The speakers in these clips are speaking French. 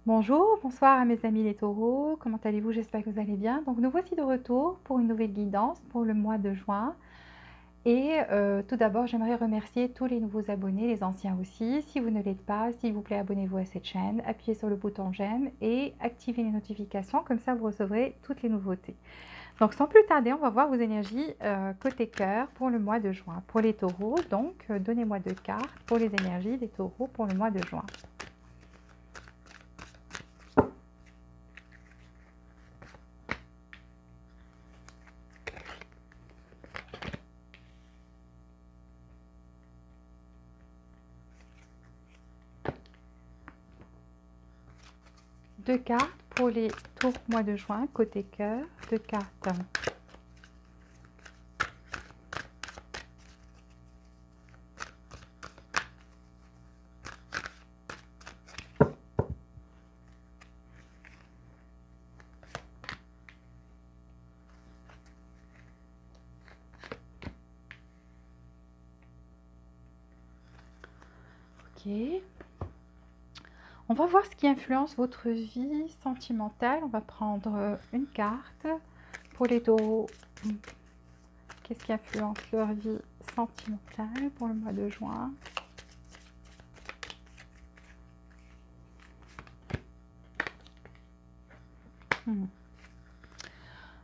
Bonjour, bonsoir à mes amis les taureaux, comment allez-vous? J'espère que vous allez bien. Donc nous voici de retour pour une nouvelle guidance pour le mois de juin. Et tout d'abord, j'aimerais remercier tous les nouveaux abonnés, les anciens aussi. Si vous ne l'êtes pas, s'il vous plaît, abonnez-vous à cette chaîne, appuyez sur le bouton j'aime et activez les notifications, comme ça vous recevrez toutes les nouveautés. Donc sans plus tarder, on va voir vos énergies côté cœur pour le mois de juin. Pour les taureaux, donc donnez-moi 2 cartes pour les énergies des taureaux pour le mois de juin. Deux cartes pour les taureaux mois de juin, côté cœur, 2 cartes. Ok. On va voir ce qui influence votre vie sentimentale. On va prendre une carte pour les taureaux. Qu'est-ce qui influence leur vie sentimentale pour le mois de juin?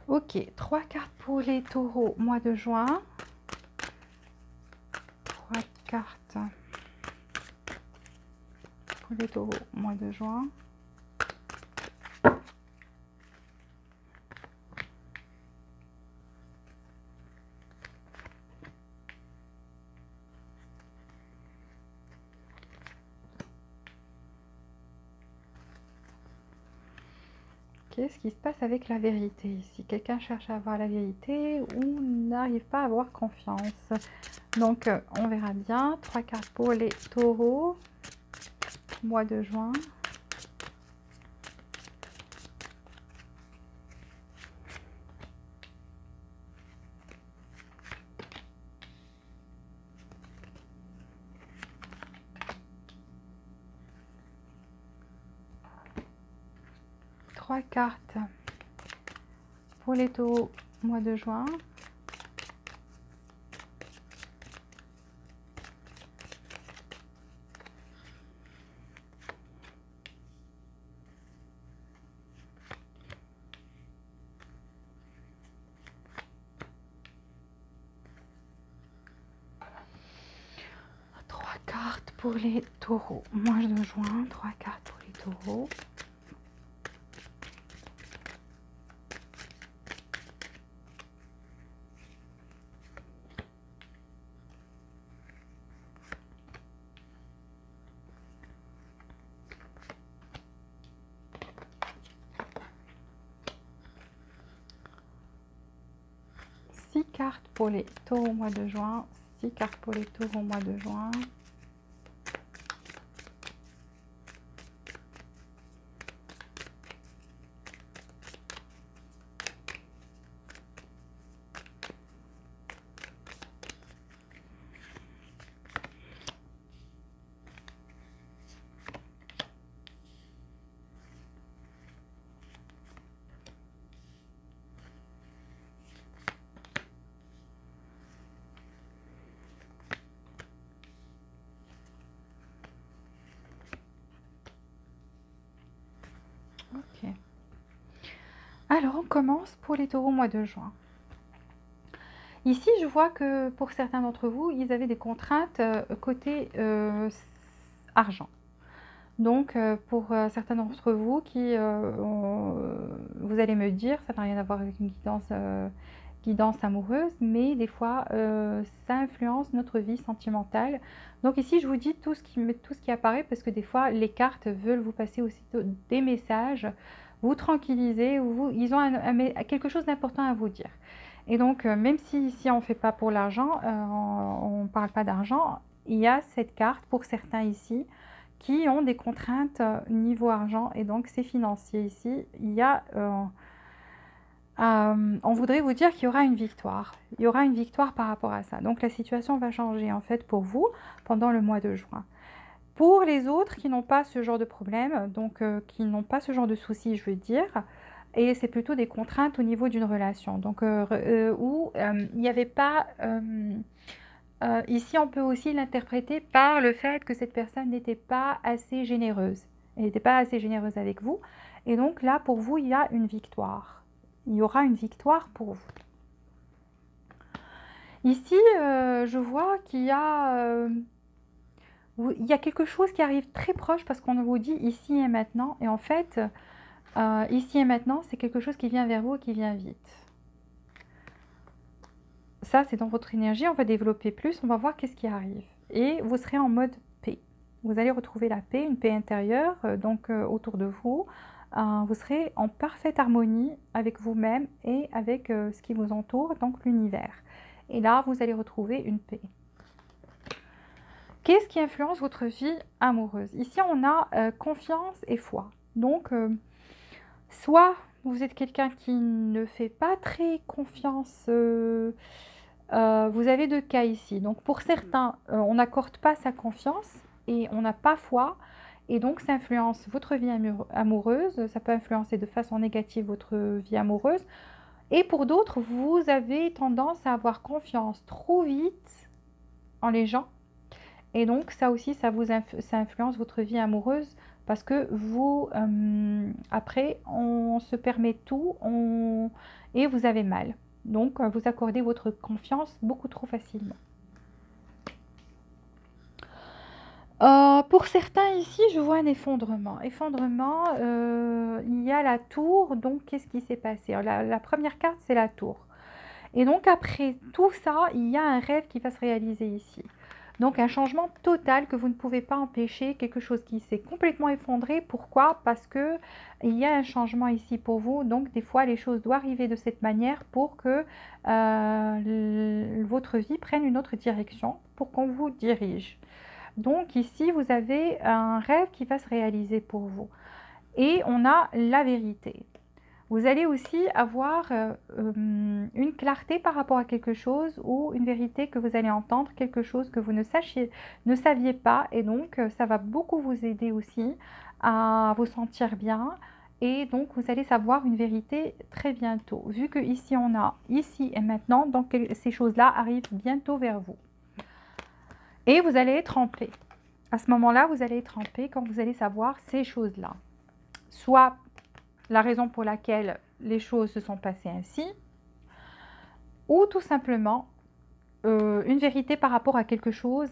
Ok, 3 cartes pour les taureaux mois de juin. 3 cartes pour les taureaux mois de juin. Ce qui se passe avec la vérité ici. Quelqu'un cherche à avoir la vérité ou n'arrive pas à avoir confiance. Donc, on verra bien. 3 cartes pour les taureaux, mois de juin. Trois cartes pour les taureaux, mois de juin. Trois cartes pour les taureaux, mois de juin. 3 cartes pour les taureaux. Six cartes pour les taureaux, mois de juin. 6 cartes pour les taureaux, mois de juin. Ok. Alors, on commence pour les taureaux, mois de juin. Ici, je vois que pour certains d'entre vous, ils avaient des contraintes côté argent. Donc, pour certains d'entre vous vous allez me dire, ça n'a rien à voir avec une guidance amoureuse, mais des fois, ça influence notre vie sentimentale. Donc ici, je vous dis tout ce qui apparaît, parce que des fois, les cartes veulent vous passer aussi des messages, vous tranquilliser, ou ils ont quelque chose d'important à vous dire. Et donc, même si ici, on ne fait pas pour l'argent, on ne parle pas d'argent, il y a cette carte pour certains ici, qui ont des contraintes niveau argent, et donc c'est financier ici. Il y a, on voudrait vous dire qu'il y aura une victoire. Il y aura une victoire par rapport à ça. Donc la situation va changer en fait pour vous pendant le mois de juin. Pour les autres qui n'ont pas ce genre de problème, donc qui n'ont pas ce genre de soucis, je veux dire, et c'est plutôt des contraintes au niveau d'une relation, donc où il n'y avait pas... ici, on peut aussi l'interpréter par le fait que cette personne n'était pas assez généreuse. Elle n'était pas assez généreuse avec vous. Et donc là, pour vous, il y a une victoire. Il y aura une victoire pour vous. Ici, je vois qu'il y a... il y a quelque chose qui arrive très proche parce qu'on vous dit ici et maintenant. Et en fait, ici et maintenant, c'est quelque chose qui vient vers vous et qui vient vite. Ça, c'est dans votre énergie. On va développer plus. On va voir qu'est-ce qui arrive. Et vous serez en mode paix. Vous allez retrouver la paix, une paix intérieure, donc autour de vous. Vous serez en parfaite harmonie avec vous-même et avec ce qui vous entoure, donc l'univers. Et là, vous allez retrouver une paix. Qu'est-ce qui influence votre vie amoureuse? Ici, on a confiance et foi. Donc, soit vous êtes quelqu'un qui ne fait pas très confiance. Vous avez deux cas ici. Donc, pour certains, on n'accorde pas sa confiance et on n'a pas foi. Et donc, ça influence votre vie amoureuse. Ça peut influencer de façon négative votre vie amoureuse. Et pour d'autres, vous avez tendance à avoir confiance trop vite en les gens. Et donc, ça aussi, ça influence votre vie amoureuse parce que vous, après, on se permet tout et vous avez mal. Donc, vous accordez votre confiance beaucoup trop facilement. Pour certains ici, je vois un effondrement. Effondrement, il y a la tour. Donc, qu'est-ce qui s'est passé? La première carte, c'est la tour. Et donc, après tout ça, il y a un rêve qui va se réaliser ici. Donc, un changement total que vous ne pouvez pas empêcher, quelque chose qui s'est complètement effondré. Pourquoi? Parce que il y a un changement ici pour vous. Donc, des fois, les choses doivent arriver de cette manière pour que votre vie prenne une autre direction, pour qu'on vous dirige. Donc, ici, vous avez un rêve qui va se réaliser pour vous. Et on a la vérité. Vous allez aussi avoir une clarté par rapport à quelque chose ou une vérité que vous allez entendre, quelque chose que vous ne saviez pas. Et donc, ça va beaucoup vous aider aussi à vous sentir bien. Et donc, vous allez savoir une vérité très bientôt. Vu que ici, on a ici et maintenant, donc ces choses-là arrivent bientôt vers vous. Et vous allez être en paix. À ce moment-là, vous allez être en paix quand vous allez savoir ces choses-là. Soit la raison pour laquelle les choses se sont passées ainsi, ou tout simplement une vérité par rapport à quelque chose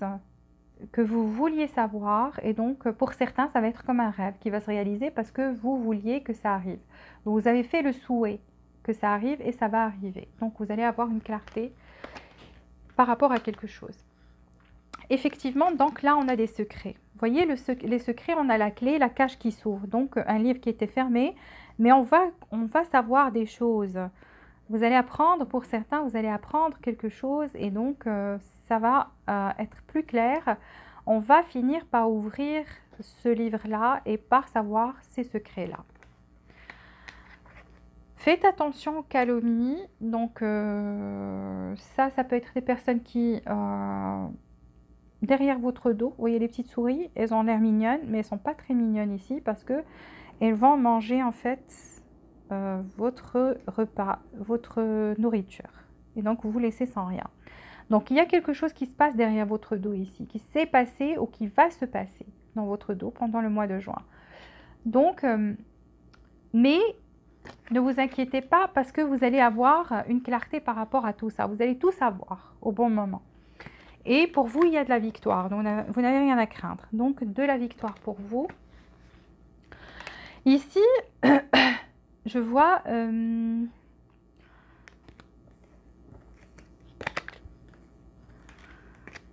que vous vouliez savoir. Et donc, pour certains, ça va être comme un rêve qui va se réaliser parce que vous vouliez que ça arrive. Donc, vous avez fait le souhait que ça arrive et ça va arriver. Donc, vous allez avoir une clarté par rapport à quelque chose. Effectivement, donc là, on a des secrets. Vous voyez, les secrets, on a la clé, la cage qui s'ouvre. Donc, un livre qui était fermé, mais on va savoir des choses. Vous allez apprendre, pour certains, vous allez apprendre quelque chose et donc, ça va être plus clair. On va finir par ouvrir ce livre-là et par savoir ces secrets-là. Faites attention aux calomnies. Donc, ça peut être des personnes qui... derrière votre dos, vous voyez les petites souris, elles ont l'air mignonnes, mais elles ne sont pas très mignonnes ici parce que elles vont manger en fait votre repas, votre nourriture. Et donc, vous laissez sans rien. Donc, il y a quelque chose qui se passe derrière votre dos ici, qui s'est passé ou qui va se passer dans votre dos pendant le mois de juin. Donc, mais ne vous inquiétez pas parce que vous allez avoir une clarté par rapport à tout ça. Vous allez tout savoir au bon moment. Et pour vous, il y a de la victoire. Donc, vous n'avez rien à craindre. Donc, de la victoire pour vous. Ici, je vois...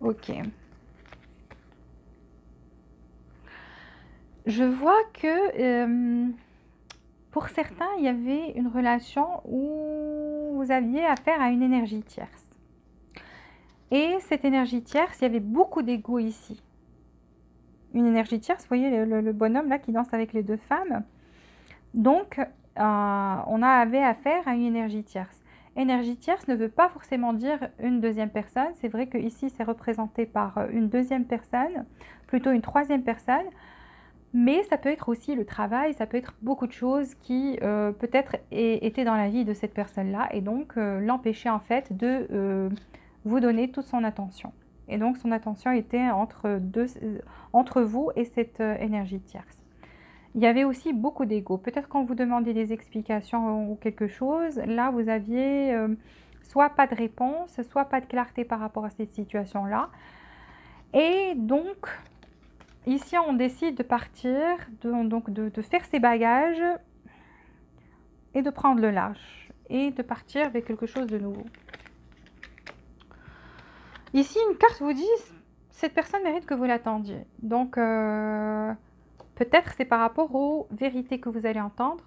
ok. Je vois que pour certains, il y avait une relation où vous aviez affaire à une énergie tierce. Et cette énergie tierce, il y avait beaucoup d'ego ici. Une énergie tierce, vous voyez le bonhomme là qui danse avec les deux femmes. Donc, on avait affaire à une énergie tierce. Énergie tierce ne veut pas forcément dire une deuxième personne. C'est vrai que ici c'est représenté par une deuxième personne, plutôt une troisième personne. Mais ça peut être aussi le travail, ça peut être beaucoup de choses qui peut-être étaient dans la vie de cette personne-là et donc l'empêcher en fait de vous donner toute son attention. Et donc son attention était entre vous et cette énergie tierce. Il y avait aussi beaucoup d'ego. Peut-être quand vous demandiez des explications ou quelque chose, là vous aviez soit pas de réponse, soit pas de clarté par rapport à cette situation-là. Et donc ici, on décide de partir, de faire ses bagages et de prendre le large et de partir avec quelque chose de nouveau. Ici, une carte vous dit, cette personne mérite que vous l'attendiez. Donc, peut-être c'est par rapport aux vérités que vous allez entendre,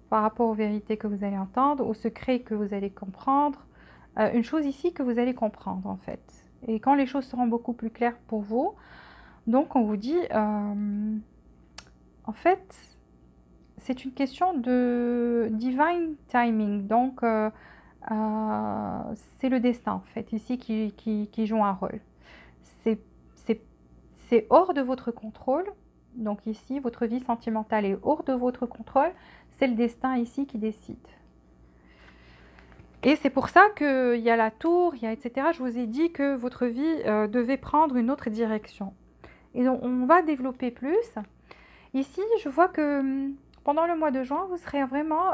par rapport aux vérités que vous allez entendre, aux secrets que vous allez comprendre. Une chose ici que vous allez comprendre, en fait. Et quand les choses seront beaucoup plus claires pour vous, donc on vous dit, en fait, c'est une question de divine timing. Donc, c'est le destin, en fait, ici qui joue un rôle. C'est hors de votre contrôle. Donc ici, votre vie sentimentale est hors de votre contrôle. C'est le destin ici qui décide. Et c'est pour ça qu'il y a la tour, il y a etc. Je vous ai dit que votre vie devait prendre une autre direction. Et donc, on va développer plus. Ici, je vois que pendant le mois de juin, vous serez vraiment,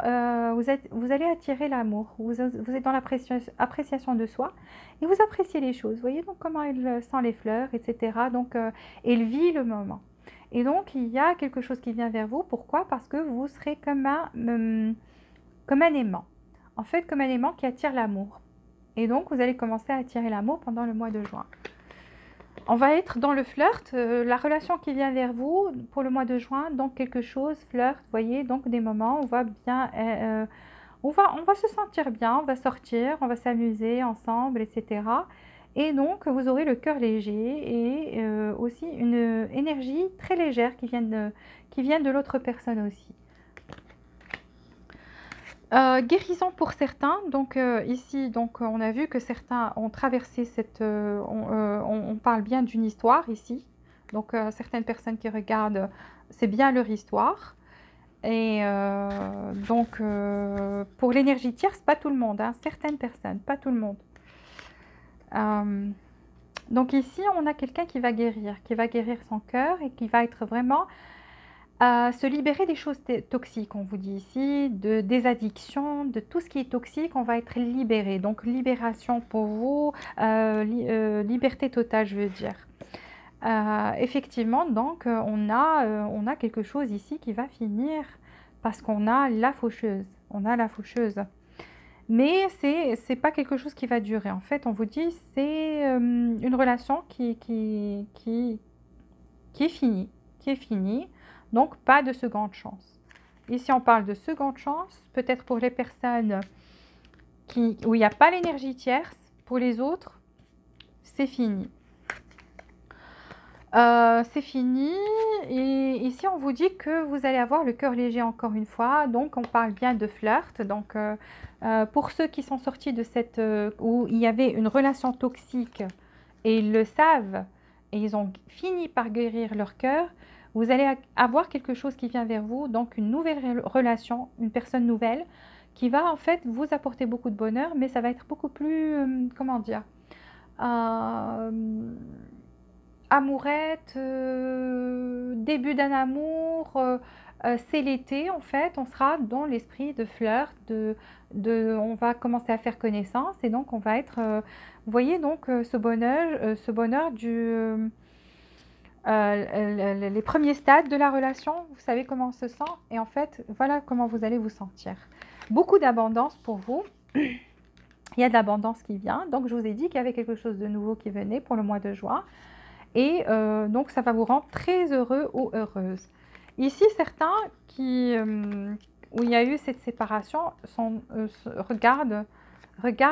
vous allez attirer l'amour. Vous êtes dans l'appréciation de soi et vous appréciez les choses. Vous voyez donc comment elle sent les fleurs, etc. Donc, elle vit le moment. Et donc, il y a quelque chose qui vient vers vous. Pourquoi? Parce que vous serez comme un aimant. En fait, comme un aimant qui attire l'amour. Et donc, vous allez commencer à attirer l'amour pendant le mois de juin. On va être dans le flirt, la relation qui vient vers vous pour le mois de juin, donc quelque chose, flirt, vous voyez, donc des moments où on va bien, on va se sentir bien, on va sortir, on va s'amuser ensemble, etc. Et donc, vous aurez le cœur léger et aussi une énergie très légère qui vient de l'autre personne aussi. Guérison pour certains, donc ici donc on a vu que certains ont traversé on parle bien d'une histoire ici, donc certaines personnes qui regardent, c'est bien leur histoire. Et donc pour l'énergie tierce, pas tout le monde, hein, certaines personnes, pas tout le monde. Donc ici on a quelqu'un qui va guérir son cœur et qui va être vraiment se libérer des choses toxiques, on vous dit ici, des addictions, de tout ce qui est toxique, on va être libéré. Donc libération pour vous, liberté totale, je veux dire. Effectivement, donc on a quelque chose ici qui va finir parce qu'on a la faucheuse. On a la faucheuse. Mais c'est pas quelque chose qui va durer. En fait, on vous dit c'est une relation qui est finie. Qui est finie. Donc, pas de seconde chance. Ici, on parle de seconde chance, peut-être pour les personnes où il n'y a pas l'énergie tierce. Pour les autres, c'est fini. C'est fini. Et ici, on vous dit que vous allez avoir le cœur léger encore une fois. Donc, on parle bien de flirt. Donc, pour ceux qui sont sortis de où il y avait une relation toxique et ils le savent et ils ont fini par guérir leur cœur, vous allez avoir quelque chose qui vient vers vous, donc une nouvelle relation, une personne nouvelle, qui va en fait vous apporter beaucoup de bonheur, mais ça va être beaucoup plus, comment dire, amourette, début d'un amour, c'est l'été en fait, on sera dans l'esprit de flirt, on va commencer à faire connaissance et donc on va être, vous voyez donc ce bonheur les premiers stades de la relation, vous savez comment on se sent et en fait, voilà comment vous allez vous sentir. Beaucoup d'abondance pour vous. Il y a de l'abondance qui vient. Donc, je vous ai dit qu'il y avait quelque chose de nouveau qui venait pour le mois de juin. Et donc, ça va vous rendre très heureux ou heureuse. Ici, certains où il y a eu cette séparation regardent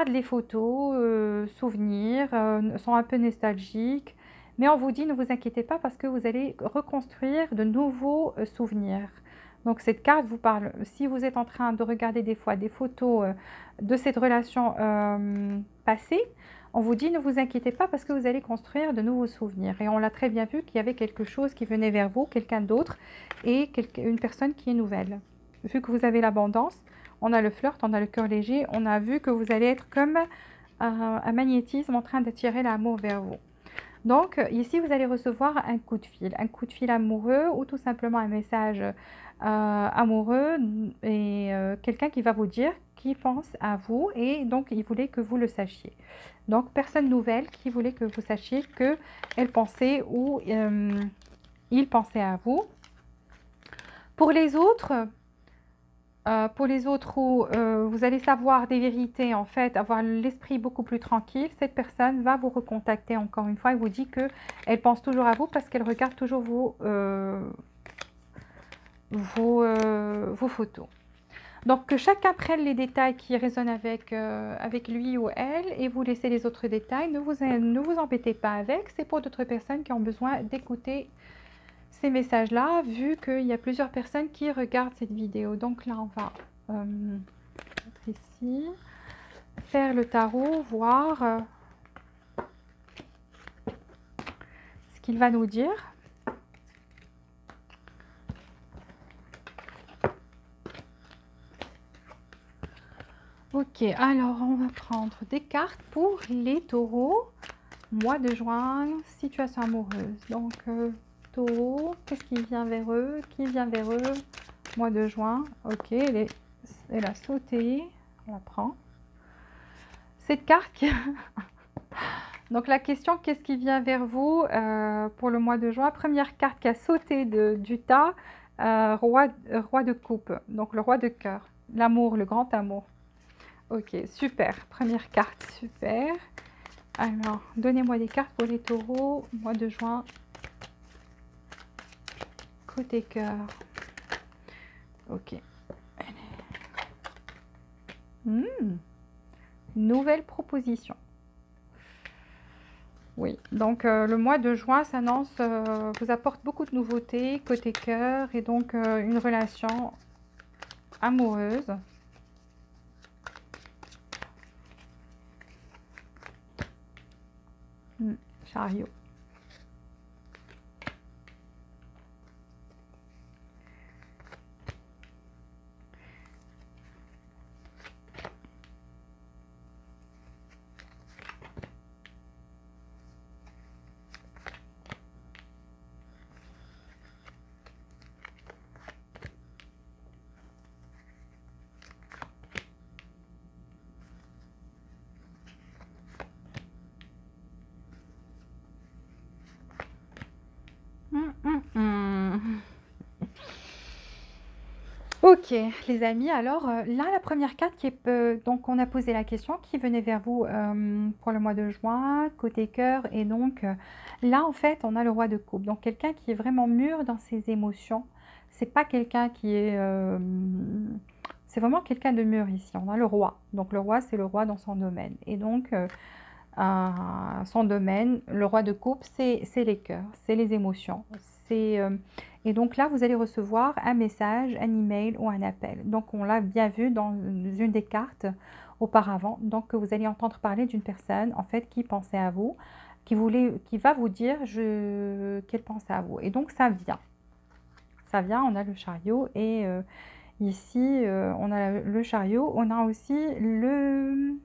les photos, souvenirs, sont un peu nostalgiques. Mais on vous dit, ne vous inquiétez pas parce que vous allez reconstruire de nouveaux souvenirs. Donc cette carte vous parle, si vous êtes en train de regarder des fois des photos de cette relation passée, on vous dit ne vous inquiétez pas parce que vous allez construire de nouveaux souvenirs. Et on l'a très bien vu qu'il y avait quelque chose qui venait vers vous, quelqu'un d'autre et une personne qui est nouvelle. Vu que vous avez l'abondance, on a le flirt, on a le cœur léger, on a vu que vous allez être comme un magnétisme en train d'attirer l'amour vers vous. Donc ici, vous allez recevoir un coup de fil amoureux ou tout simplement un message amoureux et quelqu'un qui va vous dire qu'il pense à vous et donc il voulait que vous le sachiez. Donc personne nouvelle qui voulait que vous sachiez qu'elle pensait ou il pensait à vous. Pour les autres, où vous allez savoir des vérités, en fait, avoir l'esprit beaucoup plus tranquille, cette personne va vous recontacter encore une fois et vous dit qu'elle pense toujours à vous parce qu'elle regarde toujours vos photos. Donc que chacun prenne les détails qui résonnent avec lui ou elle et vous laissez les autres détails. Ne vous embêtez pas avec, c'est pour d'autres personnes qui ont besoin d'écouter ces messages-là, vu qu'il y a plusieurs personnes qui regardent cette vidéo. Donc là, on va ici faire le tarot, voir ce qu'il va nous dire. Ok, alors on va prendre des cartes pour les taureaux. Mois de juin, situation amoureuse. Donc, taureau, qu'est-ce qui vient vers eux? Qui vient vers eux? Mois de juin. Ok, elle a sauté. On la prend. Cette carte, donc la question, qu'est-ce qui vient vers vous pour le mois de juin? Première carte qui a sauté du tas, roi de coupe. Donc le roi de cœur. L'amour, le grand amour. Ok, super. Première carte, super. Alors, donnez-moi des cartes pour les taureaux, mois de juin, côté cœur. Ok. Nouvelle proposition. Oui, donc le mois de juin s'annonce, vous apporte beaucoup de nouveautés côté cœur et donc une relation amoureuse. Chariot. Ok, les amis, alors là, la première carte qui est... donc, on a posé la question qui venait vers vous pour le mois de juin, côté cœur. Et donc, là, en fait, on a le roi de coupe. Donc, quelqu'un qui est vraiment mûr dans ses émotions. C'est pas quelqu'un qui est... c'est vraiment quelqu'un de mûr ici. On a le roi. Donc, le roi, c'est le roi dans son domaine. Et donc, son domaine, le roi de coupe, c'est les cœurs, c'est les émotions. Et donc là, vous allez recevoir un message, un email ou un appel. Donc on l'a bien vu dans une des cartes auparavant. Donc vous allez entendre parler d'une personne en fait qui pensait à vous, qui va vous dire qu'elle pense à vous. Et donc ça vient. Ça vient, on a le chariot et ici on a le chariot, on a aussi le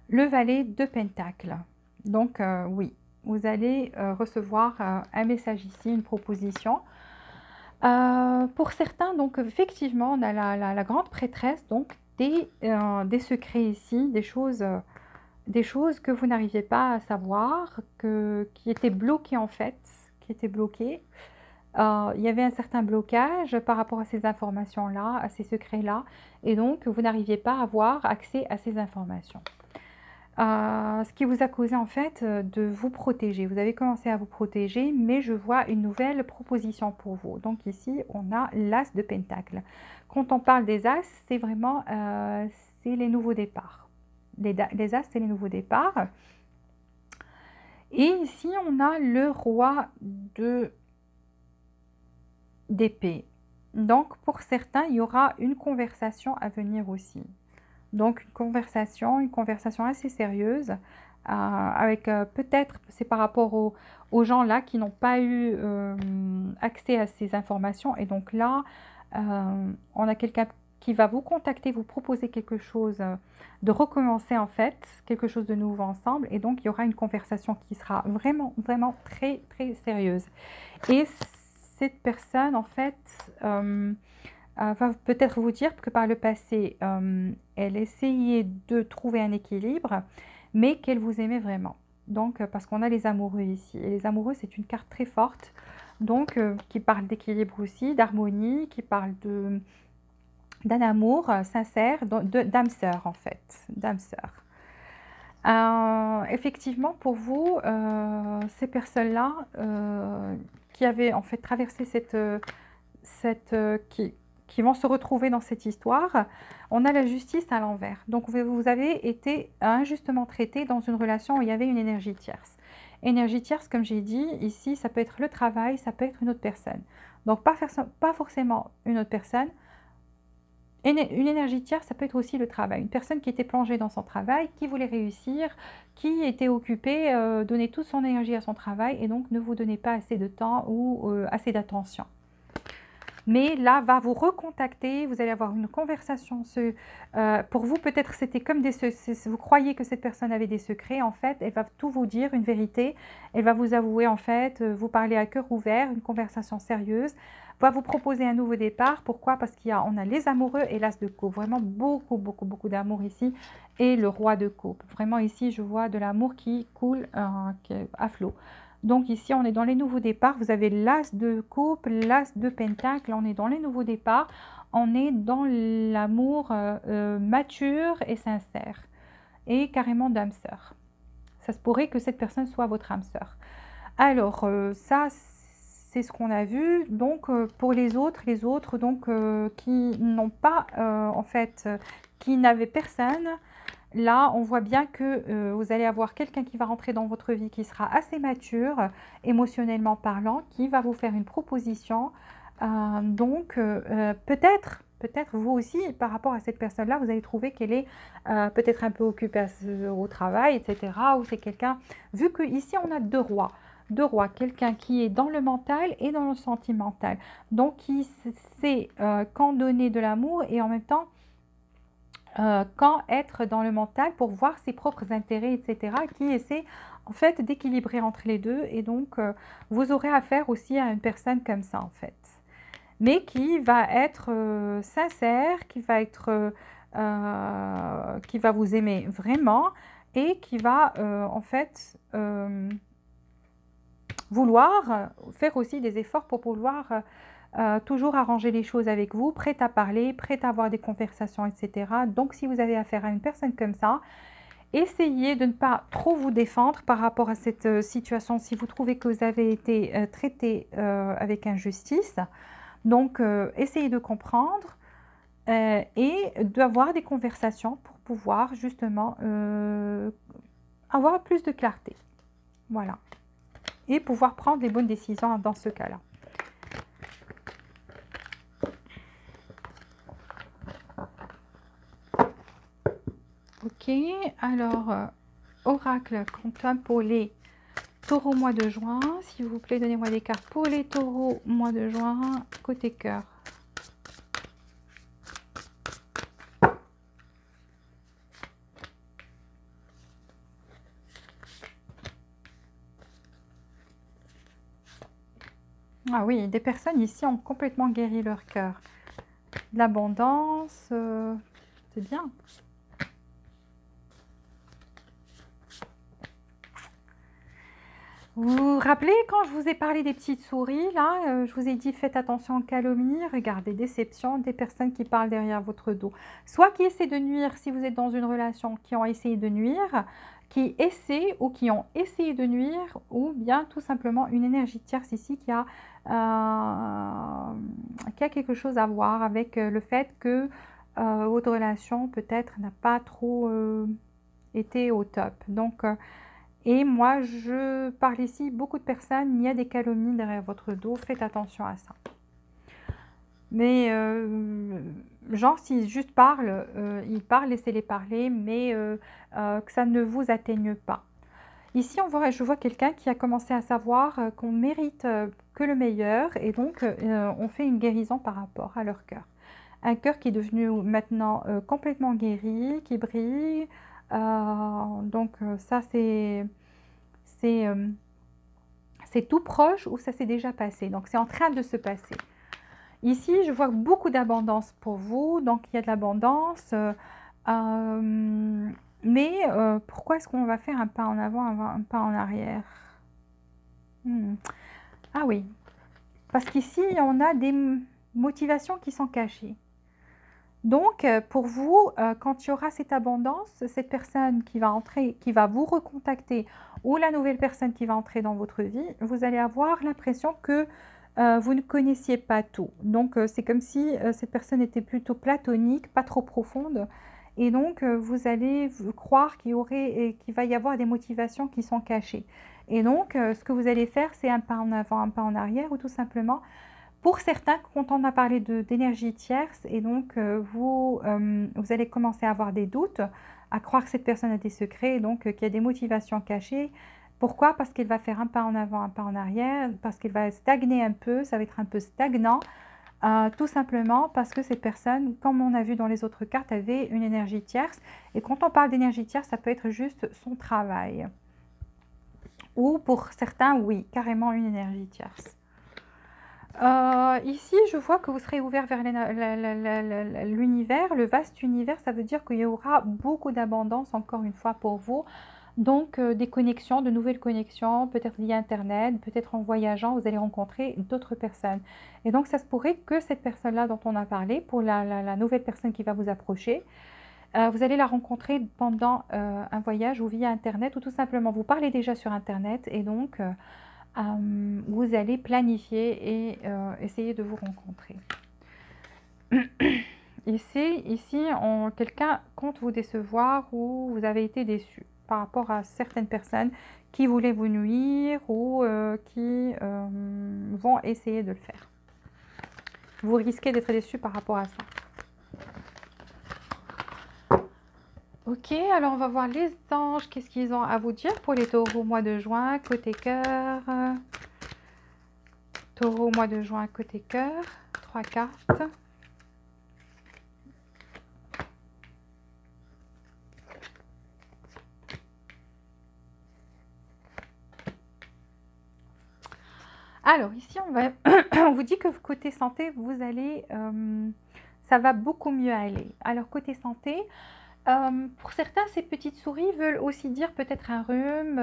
valet de Pentacle. Donc oui, vous allez recevoir un message ici, une proposition. Pour certains, donc effectivement, on a la grande prêtresse, donc des secrets ici, des choses que vous n'arriviez pas à savoir, qui étaient bloquées en fait, qui étaient bloquées. Il y avait un certain blocage par rapport à ces informations-là, à ces secrets-là, et donc vous n'arriviez pas à avoir accès à ces informations. Ce qui vous a causé en fait de vous protéger. Vous avez commencé à vous protéger, mais je vois une nouvelle proposition pour vous. Donc ici, on a l'as de pentacle. Quand on parle des as, c'est vraiment c'est les nouveaux départs. Les as, c'est les nouveaux départs. Et ici, on a le roi d'épée. Donc, pour certains, il y aura une conversation à venir aussi. Donc, une conversation assez sérieuse, avec peut-être, c'est par rapport aux gens là qui n'ont pas eu accès à ces informations. Et donc là, on a quelqu'un qui va vous contacter, vous proposer quelque chose, de recommencer en fait, quelque chose de nouveau ensemble. Et donc, il y aura une conversation qui sera vraiment, vraiment très, très sérieuse. Et cette personne, en fait, va peut-être vous dire que par le passé, elle essayait de trouver un équilibre, mais qu'elle vous aimait vraiment. Donc, parce qu'on a les amoureux ici. Et les amoureux, c'est une carte très forte, donc qui parle d'équilibre aussi, d'harmonie, qui parle d'un amour sincère, d'âme sœur en fait, d'âme sœur. Effectivement, pour vous, ces personnes-là qui avaient en fait traversé qui vont se retrouver dans cette histoire, on a la justice à l'envers. Donc vous avez été injustement traité dans une relation où il y avait une énergie tierce. Énergie tierce, comme j'ai dit, ici, ça peut être le travail, ça peut être une autre personne. Donc pas forcément une autre personne. Une énergie tierce, ça peut être aussi le travail. Une personne qui était plongée dans son travail, qui voulait réussir, qui était occupée, donnait toute son énergie à son travail et donc ne vous donnait pas assez de temps ou assez d'attention. Mais là, va vous recontacter, vous allez avoir une conversation. Pour vous, peut-être c'était comme vous croyez que cette personne avait des secrets. En fait, elle va tout vous dire, une vérité. Elle va vous avouer, en fait, vous parler à cœur ouvert, une conversation sérieuse. Va vous proposer un nouveau départ. Pourquoi? Parce qu'on a les amoureux et l'as de coupe. Vraiment beaucoup, beaucoup, beaucoup d'amour ici. Et le roi de coupe. Vraiment ici, je vois de l'amour qui coule à flot. Donc ici, on est dans les nouveaux départs. Vous avez l'as de coupe, l'as de pentacle. On est dans les nouveaux départs. On est dans l'amour mature et sincère. Et carrément d'âme sœur. Ça se pourrait que cette personne soit votre âme sœur. Alors, ça, c'est ce qu'on a vu. Donc, pour les autres donc, qui n'ont pas, en fait, qui n'avaient personne, là, on voit bien que vous allez avoir quelqu'un qui va rentrer dans votre vie qui sera assez mature, émotionnellement parlant, qui va vous faire une proposition. Donc, peut-être vous aussi, par rapport à cette personne-là, vous allez trouver qu'elle est peut-être un peu occupée au travail, etc. Ou c'est quelqu'un, vu qu'ici, on a deux rois. Deux rois, quelqu'un qui est dans le mental et dans le sentimental. Donc, qui sait quand donner de l'amour et en même temps, quand être dans le mental pour voir ses propres intérêts, etc., qui essaie en fait d'équilibrer entre les deux. Et donc, vous aurez affaire aussi à une personne comme ça, en fait. Mais qui va être sincère, qui va vous aimer vraiment et qui va, en fait, vouloir faire aussi des efforts pour pouvoir toujours arranger les choses avec vous, prête à parler, prête à avoir des conversations, etc. Donc, si vous avez affaire à une personne comme ça, essayez de ne pas trop vous défendre par rapport à cette situation si vous trouvez que vous avez été traité avec injustice. Donc, essayez de comprendre et d'avoir des conversations pour pouvoir justement avoir plus de clarté. Voilà. Et pouvoir prendre les bonnes décisions dans ce cas-là. Ok, alors, oracle quantum pour les taureaux mois de juin. S'il vous plaît, donnez-moi des cartes pour les taureaux mois de juin, côté cœur. Ah oui, des personnes ici ont complètement guéri leur cœur. L'abondance, c'est bien. Vous vous rappelez quand je vous ai parlé des petites souris, là, je vous ai dit faites attention aux calomnies, regardez, déception, des personnes qui parlent derrière votre dos. Soit qui essaient de nuire si vous êtes dans une relation, qui ont essayé de nuire, qui essaient ou qui ont essayé de nuire, ou bien tout simplement une énergie tierce ici qui a quelque chose à voir avec le fait que votre relation peut-être n'a pas trop été au top. Donc, et moi, je parle ici, beaucoup de personnes, il y a des calomnies derrière votre dos, faites attention à ça. Mais genre, s'ils juste parlent, ils parlent, laissez-les parler, mais que ça ne vous atteigne pas. Ici, je vois quelqu'un qui a commencé à savoir qu'on mérite que le meilleur et donc on fait une guérison par rapport à leur cœur. Un cœur qui est devenu maintenant complètement guéri, qui brille. Donc ça, c'est, euh, c'est tout proche ou ça s'est déjà passé. Donc c'est en train de se passer. Ici, je vois beaucoup d'abondance pour vous. Donc il y a de l'abondance. Euh, mais pourquoi est-ce qu'on va faire un pas en avant, un pas en arrière? Hmm. Ah oui, parce qu'ici, on a des motivations qui sont cachées. Donc, pour vous, quand il y aura cette abondance, cette personne qui va entrer, qui va vous recontacter, ou la nouvelle personne qui va entrer dans votre vie, vous allez avoir l'impression que vous ne connaissiez pas tout. Donc, c'est comme si cette personne était plutôt platonique, pas trop profonde. Et donc, vous allez croire qu'il y aurait, et qu'il va y avoir des motivations qui sont cachées. Et donc, ce que vous allez faire, c'est un pas en avant, un pas en arrière, ou tout simplement pour certains, quand on a parlé d'énergie tierce, et donc vous allez commencer à avoir des doutes, à croire que cette personne a des secrets, et donc qu'il y a des motivations cachées. Pourquoi? Parce qu'elle va faire un pas en avant, un pas en arrière, parce qu'elle va stagner un peu, ça va être un peu stagnant, tout simplement parce que cette personne, comme on a vu dans les autres cartes, avait une énergie tierce. Et quand on parle d'énergie tierce, ça peut être juste son travail. Ou pour certains, oui, carrément une énergie tierce. Ici, je vois que vous serez ouvert vers l'univers, le vaste univers. Ça veut dire qu'il y aura beaucoup d'abondance, encore une fois, pour vous. Donc, des connexions, de nouvelles connexions, peut-être via Internet, peut-être en voyageant, vous allez rencontrer d'autres personnes. Et donc, ça se pourrait que cette personne-là dont on a parlé, pour la nouvelle personne qui va vous approcher, vous allez la rencontrer pendant un voyage ou via Internet, ou tout simplement, vous parlez déjà sur Internet, et donc vous allez planifier et essayer de vous rencontrer. Ici, quelqu'un compte vous décevoir ou vous avez été déçu par rapport à certaines personnes qui voulaient vous nuire ou qui vont essayer de le faire. Vous risquez d'être déçu par rapport à ça. Ok, alors on va voir les anges, qu'est-ce qu'ils ont à vous dire pour les taureaux mois de juin, côté cœur. Taureau mois de juin, côté cœur, 3 cartes. Alors ici, on vous dit que côté santé, ça va beaucoup mieux aller. Alors côté santé, pour certains, ces petites souris veulent aussi dire peut-être un rhume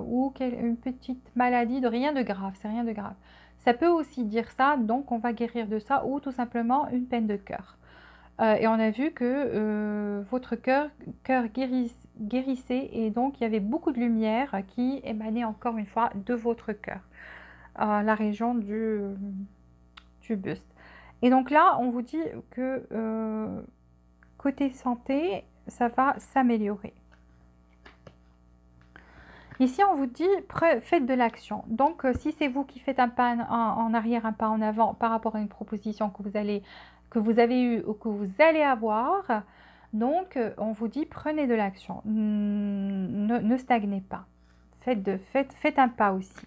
ou une petite maladie, de rien de grave, c'est rien de grave. Ça peut aussi dire ça, donc on va guérir de ça, ou tout simplement une peine de cœur. Et on a vu que votre cœur guérissait, et donc il y avait beaucoup de lumière qui émanait encore une fois de votre cœur, la région du buste. Et donc là, on vous dit que côté santé, ça va s'améliorer. Ici, on vous dit, faites de l'action. Donc, si c'est vous qui faites un pas en arrière, un pas en avant par rapport à une proposition que vous avez eue ou que vous allez avoir, donc, on vous dit, prenez de l'action. Ne stagnez pas. Faites un pas aussi.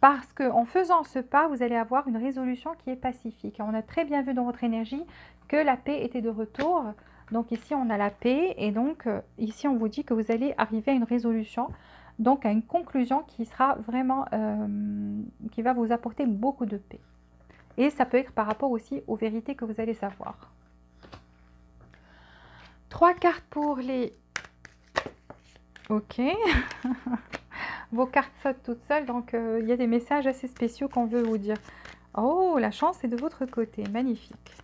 Parce qu'en faisant ce pas, vous allez avoir une résolution qui est pacifique. On a très bien vu dans votre énergie que la paix était de retour. Donc ici, on a la paix. Et donc, ici, on vous dit que vous allez arriver à une résolution, donc à une conclusion qui sera vraiment, qui va vous apporter beaucoup de paix. Et ça peut être par rapport aussi aux vérités que vous allez savoir. 3 cartes pour les... Ok. Vos cartes sautent toutes seules, donc il y a des messages assez spéciaux qu'on veut vous dire. Oh, la chance est de votre côté, magnifique.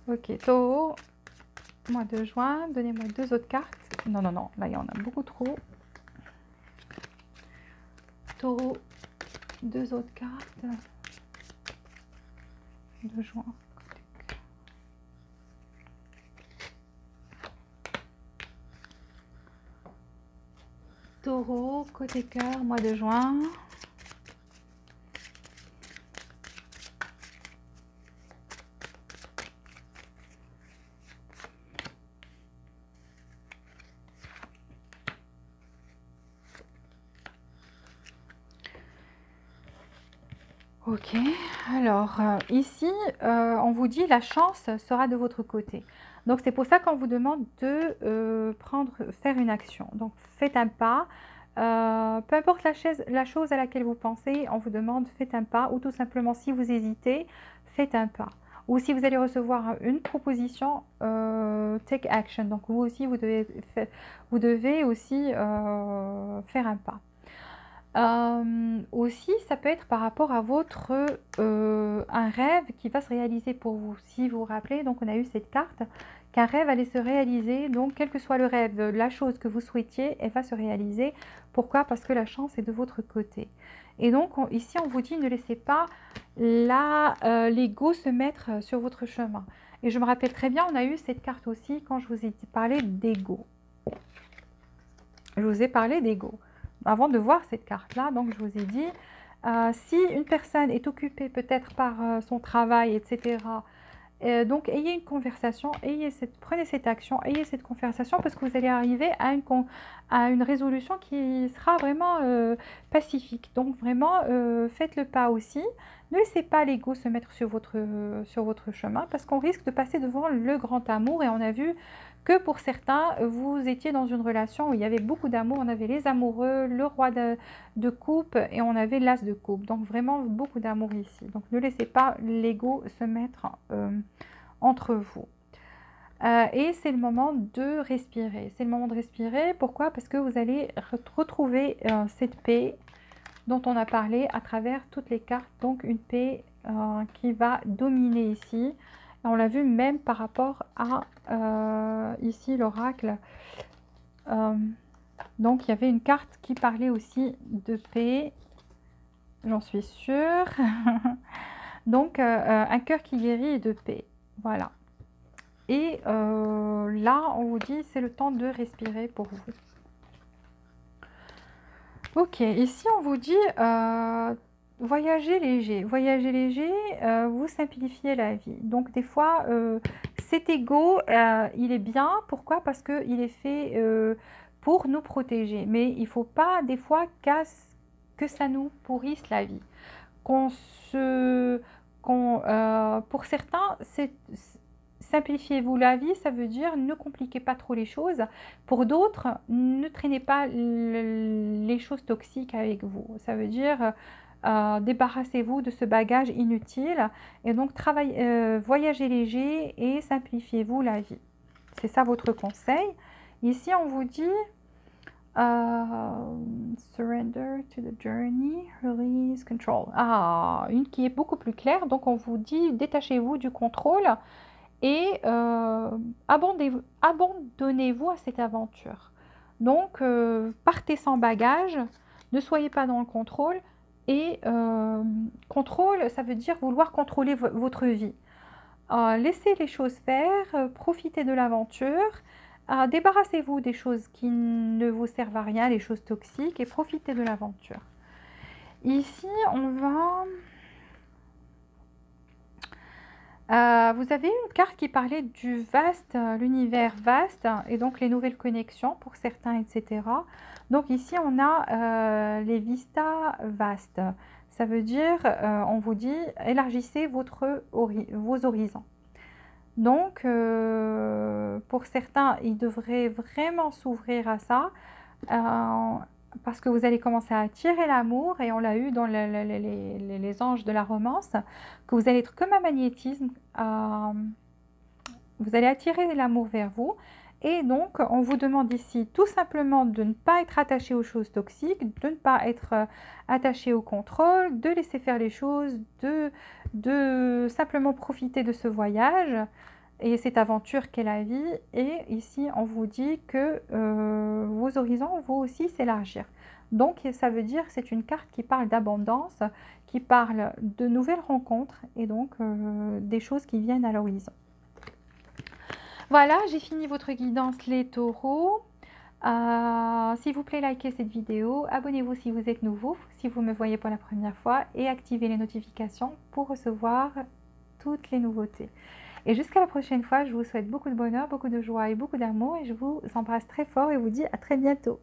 Ok, taureau, mois de juin, donnez-moi 2 autres cartes. Non, non, non, là il y en a beaucoup trop. Taureau, 2 autres cartes. De juin. Taureau, côté cœur, mois de juin. Ok, alors ici, on vous dit la chance sera de votre côté. Donc c'est pour ça qu'on vous demande de faire une action. Donc faites un pas, peu importe la chose à laquelle vous pensez, on vous demande faites un pas, ou tout simplement si vous hésitez, faites un pas. Ou si vous allez recevoir une proposition, take action. Donc vous aussi, vous devez aussi faire un pas. Aussi, ça peut être par rapport à un rêve qui va se réaliser pour vous. Si vous vous rappelez, donc on a eu cette carte, qu'un rêve allait se réaliser. Donc, quel que soit le rêve, la chose que vous souhaitiez, elle va se réaliser. Pourquoi? Parce que la chance est de votre côté. Et donc, ici, on vous dit, ne laissez pas l'ego se mettre sur votre chemin. Et je me rappelle très bien, on a eu cette carte aussi quand je vous ai parlé d'ego. Je vous ai parlé d'ego. Avant de voir cette carte-là, donc je vous ai dit, si une personne est occupée peut-être par son travail, etc., donc ayez une conversation, prenez cette action, ayez cette conversation parce que vous allez arriver à une résolution qui sera vraiment pacifique. Donc vraiment, faites le pas aussi. Ne laissez pas l'ego se mettre sur votre chemin parce qu'on risque de passer devant le grand amour et on a vu que pour certains, vous étiez dans une relation où il y avait beaucoup d'amour. On avait les amoureux, le roi de coupe et on avait l'as de coupe. Donc vraiment beaucoup d'amour ici. Donc ne laissez pas l'ego se mettre entre vous. Et c'est le moment de respirer. C'est le moment de respirer. Pourquoi? Parce que vous allez retrouver cette paix dont on a parlé à travers toutes les cartes. Donc une paix qui va dominer ici. Et on l'a vu même par rapport à ici l'oracle. Donc il y avait une carte qui parlait aussi de paix. J'en suis sûre. Donc un cœur qui guérit et de paix. Voilà. Et là, on vous dit, c'est le temps de respirer pour vous. Ok, ici, on vous dit, voyager léger. Voyager léger, vous simplifiez la vie. Donc, des fois, cet ego, il est bien. Pourquoi? Parce qu'il est fait pour nous protéger. Mais il ne faut pas, des fois, que ça nous pourrisse la vie. Pour certains, simplifiez-vous la vie, ça veut dire ne compliquez pas trop les choses. Pour d'autres, ne traînez pas les choses toxiques avec vous. Ça veut dire débarrassez-vous de ce bagage inutile et donc voyagez léger et simplifiez-vous la vie. C'est ça votre conseil. Ici, on vous dit surrender to the journey, release control. Ah, une qui est beaucoup plus claire. Donc, on vous dit détachez-vous du contrôle et abandonnez-vous à cette aventure. Donc, partez sans bagage, ne soyez pas dans le contrôle. Et contrôle, ça veut dire vouloir contrôler votre vie. Laissez les choses faire, profitez de l'aventure. Débarrassez-vous des choses qui ne vous servent à rien, les choses toxiques, et profitez de l'aventure. Ici, on va... vous avez une carte qui parlait du vaste, l'univers vaste, et donc les nouvelles connexions pour certains, etc. Donc ici, on a les vistas vastes. Ça veut dire, on vous dit, élargissez vos horizons. Donc, pour certains, ils devraient vraiment s'ouvrir à ça parce que vous allez commencer à attirer l'amour et on l'a eu dans les anges de la romance, que vous allez être comme un magnétisme, vous allez attirer l'amour vers vous. Et donc, on vous demande ici tout simplement de ne pas être attaché aux choses toxiques, de ne pas être attaché au contrôle, de laisser faire les choses, de simplement profiter de ce voyage et cette aventure qu'est la vie. Et ici, on vous dit que vos horizons vont aussi s'élargir. Donc, ça veut dire que c'est une carte qui parle d'abondance, qui parle de nouvelles rencontres et donc des choses qui viennent à l'horizon. Voilà, j'ai fini votre guidance les taureaux. S'il vous plaît, likez cette vidéo, abonnez-vous si vous êtes nouveau, si vous me voyez pour la première fois, et activez les notifications pour recevoir toutes les nouveautés. Et jusqu'à la prochaine fois, je vous souhaite beaucoup de bonheur, beaucoup de joie et beaucoup d'amour, et je vous embrasse très fort et vous dis à très bientôt.